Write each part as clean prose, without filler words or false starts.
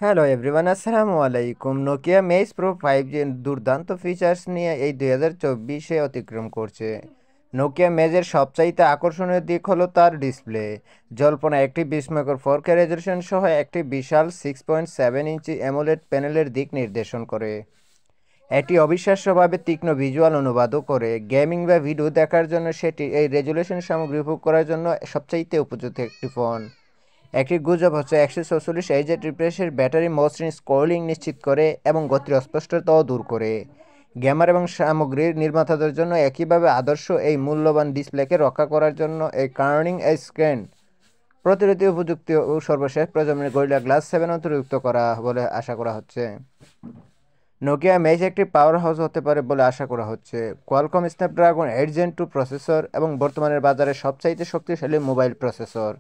Hello everyone, আসসালামু আলাইকুম। Nokia মেজ pro 5G দুর্দান্ত ফিচার্স নিয়ে এই 2024-এ অতিক্রম করছে। নোকিয়া মেজের সবচাইতে আকর্ষণীয় দিক হলো তার ডিসপ্লে। জল্পনা একটি বিস্ময়কর 4K রেজলিউশন সহ একটি বিশাল 6.7 ইঞ্চি অ্যামোলেড প্যানেলের দিক নির্দেশন করে। এটি অবিশ্বাস্যভাবে তীক্ষ্ণ ভিজুয়াল অনুবাদও করে। গেমিং বা ভিডিও দেখার জন্য সেটি এই রেজলিউশন সামগ্রী উপভোগ করার জন্য সবচাইতে উপযুক্ত একটি ফোন। একটি গুজব হচ্ছে 144 Hz রিফ্রেশের ব্যাটারি মসৃণ স্ক্রোলিং নিশ্চিত করে এবং গতির অস্পষ্টতাও দূর করে। গেমার এবং সামগ্রীর নির্মাতাদের জন্য একইভাবে আদর্শ এই মূল্যবান ডিসপ্লেকে রক্ষা করার জন্য এই কার্নিং এজ স্ক্রিন প্রতিরোধী উপযুক্ত ও সর্বশেষ প্রজন্মের গরিলা গ্লাস 7 অন্তর্ভুক্ত করা বলে আশা করা হচ্ছে। নোকিয়া মেজ একটি পাওয়ার হাউস হতে পারে বলে আশা করা হচ্ছে। কোয়ালকম স্ন্যাপড্রাগন 8 Gen 2 প্রসেসর এবং বর্তমানের বাজারে সবচাইতে শক্তিশালী মোবাইল প্রসেসর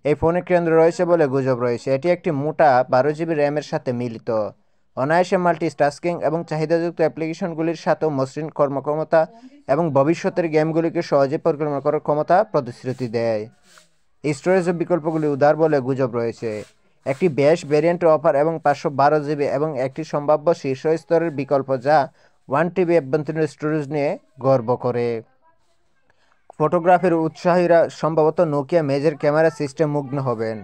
এই ফোনে কেন্দ্র রয়েছে বলে গুজব রয়েছে। এটি একটি মোটা 12 GB র্যামের সাথে মিলিত, অনায়াসে মাল্টিটাস্কিং এবং চাহিদাযুক্ত অ্যাপ্লিকেশনগুলির সাথেও মসৃণ কর্মক্ষমতা এবং ভবিষ্যতের গেমগুলিকে সহজে পরিকল্পনা করার ক্ষমতা প্রতিশ্রুতি দেয়। স্টোরেজ বিকল্পগুলি উদার বলে গুজব রয়েছে। একটি বেশ ভ্যারিয়েন্ট অফার এবং 512 GB এবং একটি সম্ভাব্য শীর্ষ স্তরের বিকল্প যা 1 TB অভ্যন্তরীণ স্টোরেজ নিয়ে গর্ব করে। ফটোগ্রাফির উৎসাহীরা সম্ভবত নোকিয়া মেজের ক্যামেরা সিস্টেম মুগ্ধ হবেন।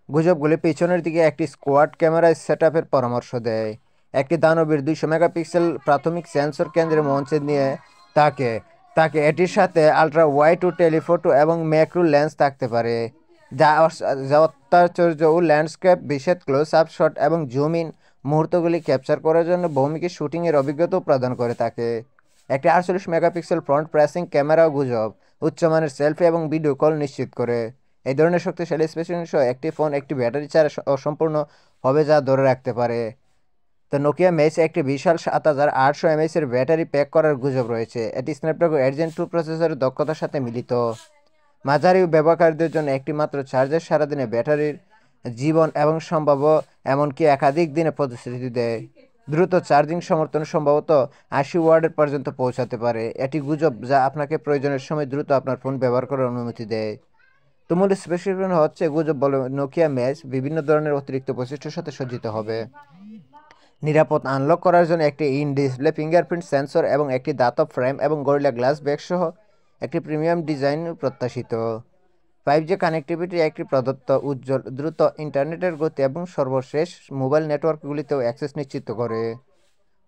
গুজবগুলি পিছনের দিকে একটি স্কোয়াড ক্যামেরা সেটআপের পরামর্শ দেয়। একটি দানবীর 200 মেগাপিক্সেল প্রাথমিক সেন্সর কেন্দ্রের মঞ্চে নিয়ে তাকে তাকে এটির সাথে আলট্রা ওয়াইড ও টেলিফোটো এবং ম্যাক্রো লেন্স থাকতে পারে, যা অত্যাশ্চর্য ও ল্যান্ডস্কেপ বিশেষ ক্লোজ আপ শট এবং জুম ইন মুহূর্তগুলি ক্যাপচার করার জন্য বহুমুখী শুটিংয়ের অভিজ্ঞতাও প্রদান করে থাকে। একটি 48 মেগাপিক্সেল ফ্রন্ট প্রেসিং ক্যামেরাও গুজব উচ্চমানের সেলফি এবং ভিডিও কল নিশ্চিত করে। এই ধরনের শক্তিশালী স্পেসিফিকেশন সহ একটি ফোন একটি ব্যাটারি ছাড়া অসম্পূর্ণ হবে যা ধরে রাখতে পারে। তো নোকিয়া মেজ একটি বিশাল 7800 mAh এর ব্যাটারি প্যাক করার গুজব রয়েছে। এটি স্ন্যাপড্রাগন 8 Gen 2 প্রসেসরের দক্ষতার সাথে মিলিত। মাঝারি ব্যবহারকারীদের জন্য একটি মাত্র চার্জের সারাদিনে ব্যাটারির জীবন এবং সম্ভাব্য এমনকি একাধিক দিনে প্রতিশ্রুতি দেয়। দ্রুত চার্জিং সমর্থন সম্ভবত 80 ওয়াটের পর্যন্ত পৌঁছাতে পারে। এটি গুজব যা আপনাকে প্রয়োজনের সময় দ্রুত আপনার ফোন ব্যবহার করার অনুমতি দেয়। তো মূল স্পেসিফিকেশন হচ্ছে গুজব বলে নোকিয়া মেজ বিভিন্ন ধরনের অতিরিক্ত বৈশিষ্ট্যের সাথে সজ্জিত হবে। নিরাপদ আনলক করার জন্য একটি ইন ডিসপ্লে ফিঙ্গারপ্রিন্ট সেন্সর এবং একটি ধাতব ফ্রেম এবং গরিলা গ্লাস ব্যাগ সহ একটি প্রিমিয়াম ডিজাইন প্রত্যাশিত। 5G কানেক্টিভিটি একটি প্রদত্ত উজ্জ্বল দ্রুত ইন্টারনেটের গতি এবং সর্বশেষ মোবাইল নেটওয়ার্কগুলিতেও অ্যাক্সেস নিশ্চিত করে।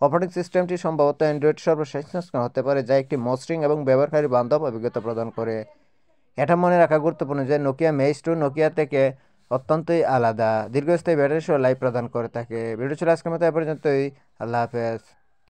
অপারেটিং সিস্টেমটি সম্ভবত অ্যান্ড্রয়েড সর্বশেষ সংস্করণ হতে পারে, যা একটি মসৃণ এবং ব্যবহারকারী বান্ধব অভিজ্ঞতা প্রদান করে। এটা মনে রাখা গুরুত্বপূর্ণ যে নোকিয়া মেজ 2 নোকিয়া থেকে অত্যন্তই আলাদা, দীর্ঘস্থায়ী ব্যাটারি সহ লাইফ প্রদান করে থাকে। ভিডিও ছিল আজকের মতো এ পর্যন্তই। আল্লাহ হাফেজ।